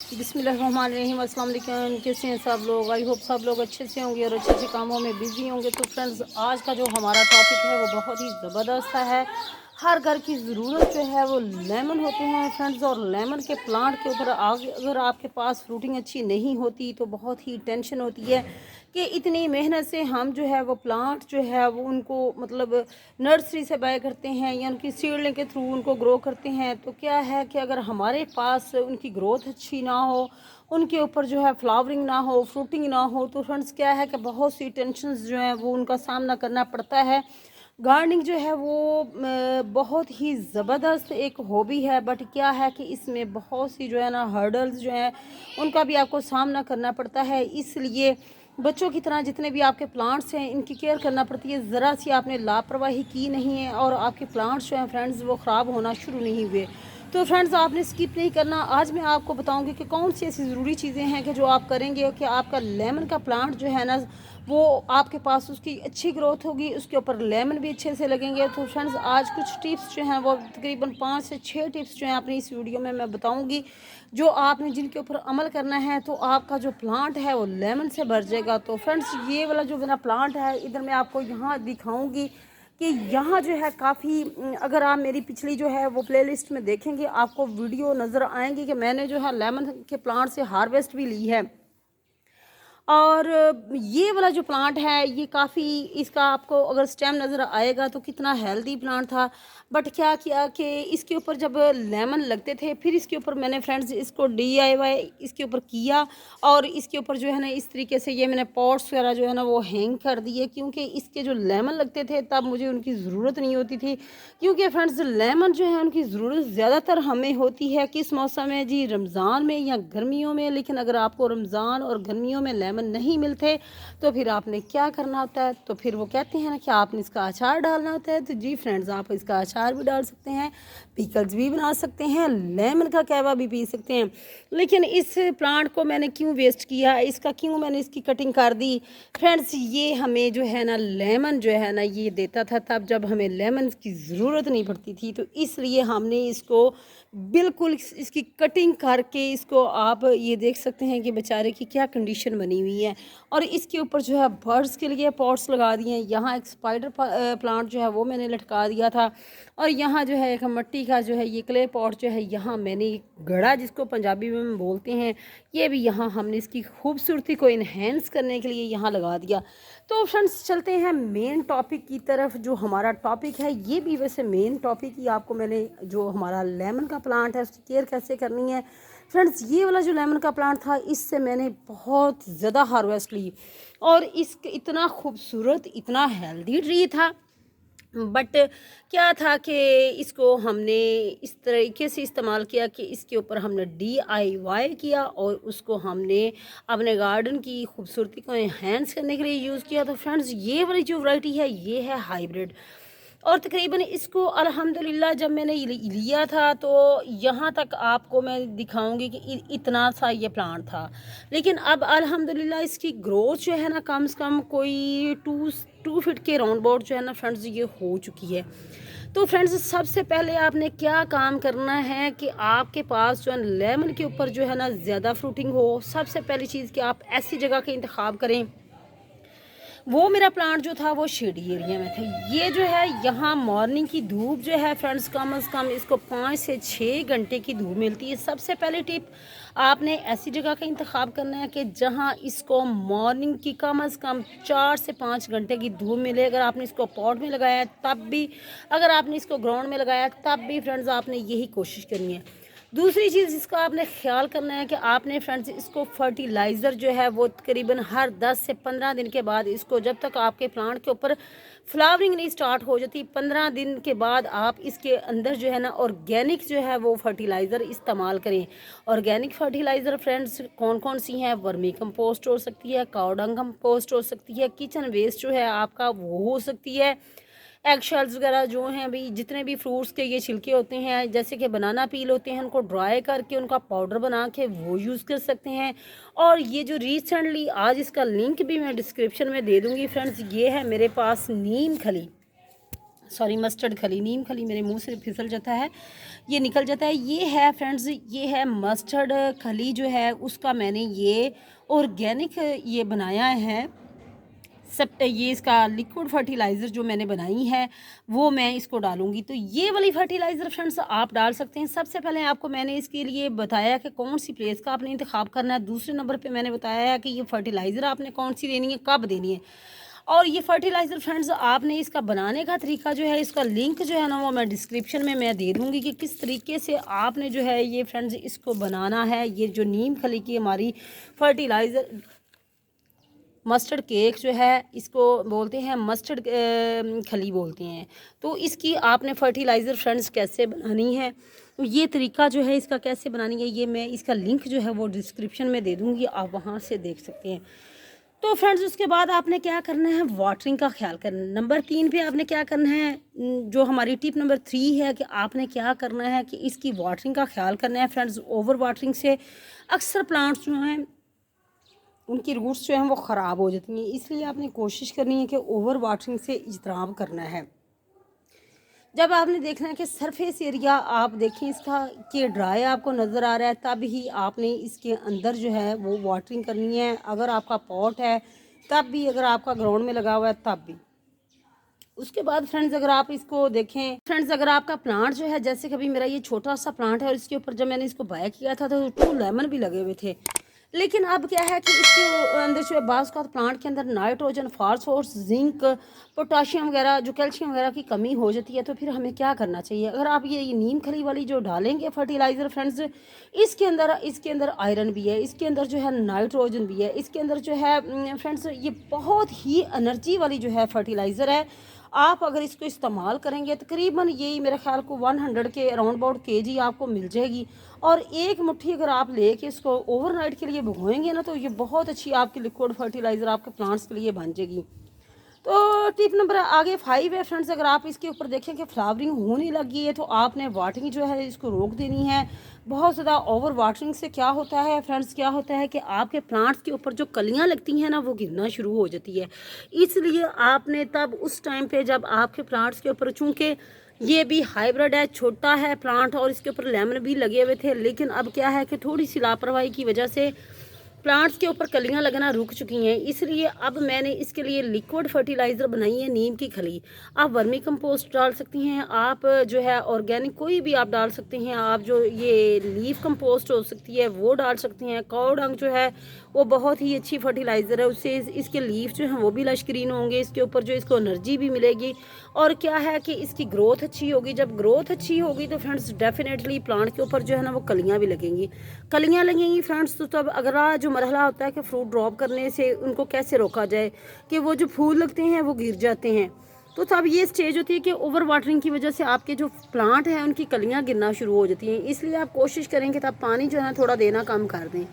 बिस्मिल्लाहिर्रहमानिर्रहीम। अस्सलाम वालेकुम। कैसे हैं सब लोग? आई होप सब लोग अच्छे से होंगे और अच्छे से कामों में बिज़ी होंगे। तो फ्रेंड्स, आज का जो हमारा टॉपिक है वो बहुत ही ज़बरदस्त है। हर घर की ज़रूरत जो है वो लेमन होते हैं फ्रेंड्स, और लेमन के प्लांट के ऊपर अगर आपके पास फ्रूटिंग अच्छी नहीं होती तो बहुत ही टेंशन होती है कि इतनी मेहनत से हम जो है वो प्लांट जो है वो उनको मतलब नर्सरी से बाय करते हैं या उनकी सीडलिंग के थ्रू उनको ग्रो करते हैं। तो क्या है कि अगर हमारे पास उनकी ग्रोथ अच्छी ना हो, उनके ऊपर जो है फ्लावरिंग ना हो, फ्रूटिंग ना हो, तो फ्रेंड्स क्या है कि बहुत सी टेंशन्स जो है वो उनका सामना करना पड़ता है। गार्डनिंग जो है वो बहुत ही ज़बरदस्त एक हॉबी है, बट क्या है कि इसमें बहुत सी जो है ना हर्डल्स जो हैं उनका भी आपको सामना करना पड़ता है। इसलिए बच्चों की तरह जितने भी आपके प्लांट्स हैं इनकी केयर करना पड़ती है। ज़रा सी आपने लापरवाही की नहीं है और आपके प्लांट्स जो हैं फ्रेंड्स वो ख़राब होना शुरू नहीं हुए। तो फ्रेंड्स, आपने स्किप नहीं करना। आज मैं आपको बताऊंगी कि कौन सी ऐसी ज़रूरी चीज़ें हैं कि जो आप करेंगे कि आपका लेमन का प्लांट जो है ना वो आपके पास उसकी अच्छी ग्रोथ होगी, उसके ऊपर लेमन भी अच्छे से लगेंगे। तो फ्रेंड्स, आज कुछ टिप्स जो हैं वो तकरीबन 5 से 6 टिप्स जो हैं अपनी इस वीडियो में मैं बताऊंगी, जो आपने जिनके ऊपर अमल करना है तो आपका जो प्लांट है वो लेमन से भर जाएगा। तो फ्रेंड्स, ये वाला जो मेरा प्लांट है इधर मैं आपको यहाँ दिखाऊंगी कि यहाँ जो है काफ़ी, अगर आप मेरी पिछली जो है वो प्लेलिस्ट में देखेंगे आपको वीडियो नज़र आएंगी कि मैंने जो है लेमन के प्लांट से हार्वेस्ट भी ली है। और ये वाला जो प्लांट है ये काफ़ी, इसका आपको अगर स्टेम नज़र आएगा तो कितना हेल्दी प्लांट था। बट क्या किया कि इसके ऊपर जब लेमन लगते थे फिर इसके ऊपर मैंने फ्रेंड्स इसको DIY इसके ऊपर किया, और इसके ऊपर जो है ना इस तरीके से ये मैंने पॉट्स वगैरह जो है ना वो हैंग कर दिए, क्योंकि इसके जो लेमन लगते थे तब मुझे उनकी ज़रूरत नहीं होती थी। क्योंकि फ्रेंड्स, लेमन जो है उनकी ज़रूरत ज़्यादातर हमें होती है किस मौसम में जी, रमज़ान में या गर्मियों में। लेकिन अगर आपको रमज़ान और गर्मियों में लेमन नहीं मिलते तो फिर आपने क्या करना होता है? तो फिर वो कहते हैं ना कि आपने इसका अचार डालना होता है। तो जी फ्रेंड्स, आप इसका अचार भी डाल सकते हैं, पिकल्स भी बना सकते हैं, लेमन का कहवा भी पी सकते हैं। लेकिन इस प्लांट को मैंने क्यों वेस्ट किया, इसका क्यों मैंने इसकी कटिंग कर दी? फ्रेंड्स, ये हमें जो है ना लेमन जो है ना ये देता था तब जब हमें लेमन की ज़रूरत नहीं पड़ती थी, तो इसलिए हमने इसको बिल्कुल इसकी कटिंग करके, इसको आप ये देख सकते हैं कि बेचारे की क्या कंडीशन बनी हुई है। और इसके ऊपर जो है बर्ड्स के लिए पॉट्स लगा दिए हैं। यहाँ एक स्पाइडर प्लांट जो है वो मैंने लटका दिया था, और यहाँ जो है एक मिट्टी का जो है ये क्ले पॉट जो है यहाँ मैंने गड़ा, जिसको पंजाबी में बोलते हैं, ये भी यहाँ हमने इसकी खूबसूरती को इन्हेंस करने के लिए यहाँ लगा दिया। तो फ्रेंड्स, चलते हैं मेन टॉपिक की तरफ। जो हमारा टॉपिक है ये भी वैसे मेन टॉपिक ही आपको मैंने, जो हमारा लेमन का प्लांट है उसकी केयर कैसे करनी है। फ्रेंड्स, ये वाला जो लेमन का प्लांट था इससे मैंने बहुत ज़्यादा हार्वेस्ट ली, और इसका इतना खूबसूरत इतना हेल्दी ट्री था। बट क्या था कि इसको हमने इस तरीके से इस्तेमाल किया कि इसके ऊपर हमने DIY किया और उसको हमने अपने गार्डन की खूबसूरती को एनहेंस करने के लिए यूज़ किया। तो फ्रेंड्स, ये वाली जो वैरायटी है ये है हाइब्रिड, और तकरीबन इसको अल्हम्दुलिल्लाह जब मैंने लिया था तो यहाँ तक आपको मैं दिखाऊंगी कि इतना सा ये प्लांट था। लेकिन अब अल्हम्दुलिल्लाह इसकी ग्रोथ जो है ना कम से कम कोई 2 फीट के राउंड अबाउट जो है ना फ्रेंड्स ये हो चुकी है। तो फ्रेंड्स, सबसे पहले आपने क्या काम करना है कि आपके पास जो है लेमन के ऊपर जो है ना ज़्यादा फ्रूटिंग हो। सबसे पहली चीज़ कि आप ऐसी जगह का इंतखाब करें। वो मेरा प्लांट जो था वो शेडी एरिया में था। ये जो है यहाँ मॉर्निंग की धूप जो है फ्रेंड्स कम से कम इसको 5 से 6 घंटे की धूप मिलती है। सबसे पहले टिप, आपने ऐसी जगह का इंतखाब करना है कि जहाँ इसको मॉर्निंग की कम से कम 4 से 5 घंटे की धूप मिले। अगर आपने इसको पॉट में लगाया है तब भी, अगर आपने इसको ग्राउंड में लगाया तब भी फ्रेंड्स आपने यही कोशिश करनी है। दूसरी चीज़ जिसका आपने ख्याल करना है कि आपने फ्रेंड्स इसको फर्टिलाइज़र जो है वो तकरीबन हर 10 से 15 दिन के बाद इसको, जब तक आपके प्लांट के ऊपर फ्लावरिंग नहीं स्टार्ट हो जाती 15 दिन के बाद आप इसके अंदर जो है ना ऑर्गेनिक जो है वो फर्टिलाइज़र इस्तेमाल करें। ऑर्गेनिक फर्टिलाइज़र फ्रेंड्स कौन कौन सी हैं? वर्मी कंपोस्ट हो सकती है, काऊ डंग कंपोस्ट हो सकती है, किचन वेस्ट जो है आपका वो हो सकती है, एग शेल्स वगैरह जो हैं, अभी जितने भी फ्रूट्स के ये छिलके होते हैं, जैसे कि बनाना पील होते हैं, उनको ड्राई करके उनका पाउडर बना के वो यूज़ कर सकते हैं। और ये जो रिसेंटली, आज इसका लिंक भी मैं डिस्क्रिप्शन में दे दूँगी फ्रेंड्स, ये है मेरे पास नीम खली। सॉरी मस्टर्ड खली, नीम खली मेरे मुंह से फिसल जाता है, ये निकल जाता है। ये है फ्रेंड्स, ये है मस्टर्ड खली जो है उसका मैंने ये ऑर्गेनिक ये बनाया है। सब ये इसका लिक्विड फर्टिलाइज़र जो मैंने बनाई है वो मैं इसको डालूंगी। तो ये वाली फर्टिलाइज़र फ्रेंड्स आप डाल सकते हैं। सबसे पहले आपको मैंने इसके लिए बताया कि कौन सी प्लेस का आपने इंतखाब करना है। दूसरे नंबर पे मैंने बताया है कि ये फर्टिलाइज़र आपने कौन सी देनी है, कब देनी है। और ये फर्टिलाइज़र फ्रेंड्स आपने इसका बनाने का तरीका जो है, इसका लिंक जो है ना वो मैं डिस्क्रिप्शन में मैं दे दूँगी कि किस तरीके से आपने जो है ये फ्रेंड्स इसको बनाना है। ये जो नीम खली की हमारी फर्टिलाइज़र मस्टर्ड केक जो है इसको बोलते हैं, मस्टर्ड खली बोलते हैं। तो इसकी आपने फर्टिलाइज़र फ्रेंड्स कैसे बनानी है, ये तरीका जो है इसका कैसे बनानी है, ये मैं इसका लिंक जो है वो डिस्क्रिप्शन में दे दूँगी, आप वहाँ से देख सकते हैं। तो फ्रेंड्स उसके बाद आपने क्या करना है, वाटरिंग का ख्याल करना है। नंबर 3 पे आपने क्या करना है, जो हमारी टिप नंबर 3 है कि आपने क्या करना है कि इसकी वाटरिंग का ख्याल करना है। फ्रेंड्स ओवर वाटरिंग से अक्सर प्लांट्स जो हैं उनकी रूट्स जो हैं वो ख़राब हो जाती हैं, इसलिए आपने कोशिश करनी है कि ओवर वाटरिंग से इजतनाब करना है। जब आपने देखना है कि सरफेस एरिया आप देखें इसका कि ड्राई आपको नज़र आ रहा है, तब ही आपने इसके अंदर जो है वो वाटरिंग करनी है। अगर आपका पॉट है तब भी, अगर आपका ग्राउंड में लगा हुआ है तब भी। उसके बाद फ्रेंड्स अगर आप इसको देखें, फ्रेंड्स अगर आपका प्लांट जो है, जैसे कभी मेरा ये छोटा सा प्लांट है और इसके ऊपर जब मैंने इसको बाय किया था तो 2 लेमन भी लगे हुए थे। लेकिन अब क्या है कि इसके अंदर जो है बाज़ का प्लांट के अंदर नाइट्रोजन, फास्फोरस, जिंक, पोटाशियम वगैरह, जो कैल्शियम वगैरह की कमी हो जाती है। तो फिर हमें क्या करना चाहिए, अगर आप ये नीम खली वाली जो डालेंगे फर्टिलाइज़र फ्रेंड्स, इसके अंदर आयरन भी है, इसके अंदर जो है नाइट्रोजन भी है, इसके अंदर जो है फ्रेंड्स ये बहुत ही एनर्जी वाली जो है फर्टिलाइज़र है। आप अगर इसको इस्तेमाल करेंगे तकरीबन यही मेरे ख्याल को 100 के अराउंड अबाउट केजी आपको मिल जाएगी। और एक मुट्ठी अगर आप लेके इसको ओवरनाइट के लिए भिगोएंगे ना तो ये बहुत अच्छी आपकी लिक्विड फर्टिलाइज़र आपके प्लांट्स के लिए बन जाएगी। तो टिप नंबर आगे 5 है फ्रेंड्स, अगर आप इसके ऊपर देखें कि फ्लावरिंग होने लगी है तो आपने वाटरिंग जो है इसको रोक देनी है। बहुत ज़्यादा ओवर वाटरिंग से क्या होता है फ्रेंड्स, क्या होता है कि आपके प्लांट्स के ऊपर जो कलियां लगती हैं ना वो गिरना शुरू हो जाती है। इसलिए आपने तब उस टाइम पे जब आपके प्लांट्स के ऊपर, चूँकि ये भी हाइब्रिड है, छोटा है प्लांट और इसके ऊपर लेमन भी लगे हुए थे, लेकिन अब क्या है कि थोड़ी सी लापरवाही की वजह से प्लांट्स के ऊपर कलियां लगना रुक चुकी हैं। इसलिए अब मैंने इसके लिए लिक्विड फर्टिलाइज़र बनाई है नीम की खली। आप वर्मी कंपोस्ट डाल सकती हैं, आप जो है ऑर्गेनिक कोई भी आप डाल सकते हैं, आप जो ये लीफ कंपोस्ट हो सकती है वो डाल सकते हैं। काऊ डंग जो है वो बहुत ही अच्छी फर्टिलाइज़र है, उससे इसके लीफ जो हैं वो भी लश ग्रीन होंगे, इसके ऊपर जो इसको एनर्जी भी मिलेगी और क्या है कि इसकी ग्रोथ अच्छी होगी। जब ग्रोथ अच्छी होगी तो फ्रेंड्स डेफिनेटली प्लांट के ऊपर जो है ना वो कलियाँ भी लगेंगी। कलियाँ लगेंगी फ्रेंड्स, तो तब अगला जो मरहला होता है कि फ्रूट ड्रॉप करने से उनको कैसे रोका जाए, कि वो जो फूल लगते हैं वो गिर जाते हैं। तो तब ये स्टेज होती है कि ओवर वाटरिंग की वजह से आपके जो प्लांट हैं उनकी कलियाँ गिरना शुरू हो जाती हैं। इसलिए आप कोशिश करेंगे तब पानी जो है थोड़ा देना कम कर दें।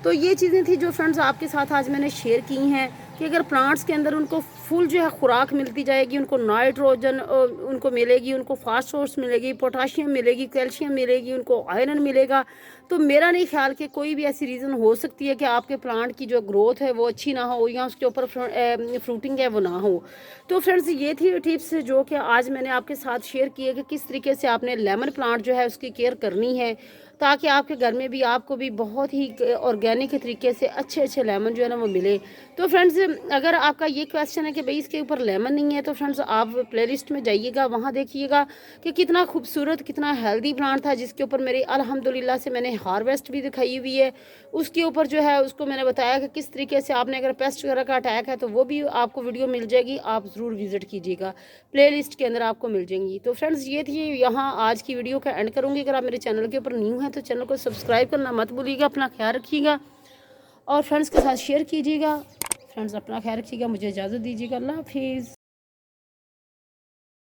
तो ये चीज़ें थी जो फ्रेंड्स आपके साथ आज मैंने शेयर की हैं कि अगर प्लांट्स के अंदर उनको फुल जो है खुराक मिलती जाएगी, उनको नाइट्रोजन उनको मिलेगी, उनको फास्फोरस मिलेगी, पोटाशियम मिलेगी, कैल्शियम मिलेगी, उनको आयरन मिलेगा, तो मेरा नहीं ख्याल कि कोई भी ऐसी रीज़न हो सकती है कि आपके प्लांट की जो ग्रोथ है वो अच्छी ना हो या उसके ऊपर फ्रूटिंग है वो ना हो। तो फ्रेंड्स ये थी टिप्स जो कि आज मैंने आपके साथ शेयर की है कि किस तरीके से आपने लेमन प्लांट जो है उसकी केयर करनी है ताकि आपके घर में भी आपको भी बहुत ही ऑर्गेनिक तरीके से अच्छे अच्छे लेमन जो है ना वो मिले। तो फ्रेंड्स अगर आपका ये क्वेश्चन है कि भाई इसके ऊपर लेमन नहीं है तो फ्रेंड्स आप प्लेलिस्ट में जाइएगा, वहाँ देखिएगा कि कितना खूबसूरत कितना हेल्दी प्लांट था जिसके ऊपर मेरी अल्हम्दुलिल्लाह से मैंने हार्वेस्ट भी दिखाई हुई है। उसके ऊपर जो है उसको मैंने बताया कि किस तरीके से आपने अगर पेस्ट वगैरह का अटैक है तो वो भी आपको वीडियो मिल जाएगी, आप ज़रूर विज़िट कीजिएगा, प्लेलिस्ट के अंदर आपको मिल जाएंगी। तो फ्रेंड्स ये थी यहाँ आज की वीडियो का एंड करूँगी। अगर आप मेरे चैनल के ऊपर न्यू हैं तो चैनल को सब्सक्राइब करना मत भूलिएगा, अपना ख्याल रखिएगा और फ्रेंड्स के साथ शेयर कीजिएगा। फ्रेंड्स अपना ख्याल रखिएगा, मुझे इजाज़त दीजिएगा, अल्लाह हाफिज़।